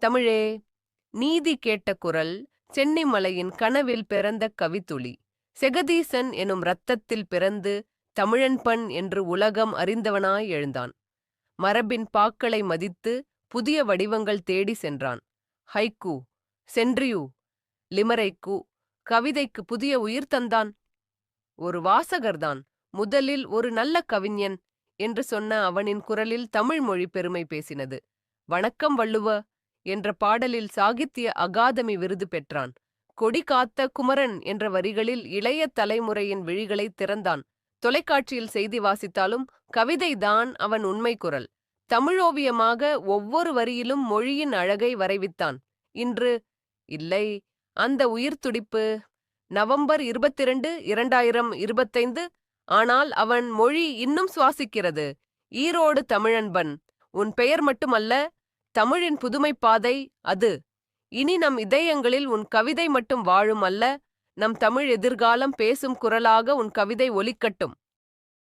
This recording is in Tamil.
தமிழே, நீதி கேட்ட குரல். சென்னிமலையின் கனவில் பிறந்த கவித்துளி. செகதீசன் எனும் இரத்தத்தில் பிறந்து தமிழன்பண் என்று உலகம் அறிந்தவனாய் எழுந்தான். மரபின் பாக்களை மதித்து புதிய வடிவங்கள் தேடி சென்றான். ஹைக்கூ, சென்ட்ரியூ, லிமரைக்கு, கவிதைக்கு புதிய உயிர் தந்தான். ஒரு வாசகர்தான் முதலில் ஒரு நல்ல கவிஞன் என்று சொன்ன அவனின் குரலில் தமிழ் மொழி பெருமை பேசினது. வணக்கம் வள்ளுவ என்ற பாடலில் சாகித்ய அகாதமி விருது பெற்றான். கொடி காத்த குமரன் என்ற வரிகளில் இளைய தலைமுறையின் விழிகளை திறந்தான். தொலைக்காட்சியில் செய்தி வாசித்தாலும் கவிதைதான் அவன் உண்மை குரல். தமிழோவியமாக ஒவ்வொரு வரியிலும் மொழியின் அழகை வரைவித்தான். இன்று இல்லை, அந்த உயிர் துடிப்பு. நவம்பர் 22, 2025. ஆனால் அவன் மொழி இன்னும் சுவாசிக்கிறது. ஈரோடு தமிழன்பன், உன் பெயர் மட்டுமல்ல, தமிழின் புதுமை பாதை அது. இனி நம் இதயங்களில் உன் கவிதை மட்டும் வாழும் அல்ல, நம் தமிழ் எதிர்காலம் பேசும் குரலாக உன் கவிதை ஒலிக்கட்டும்.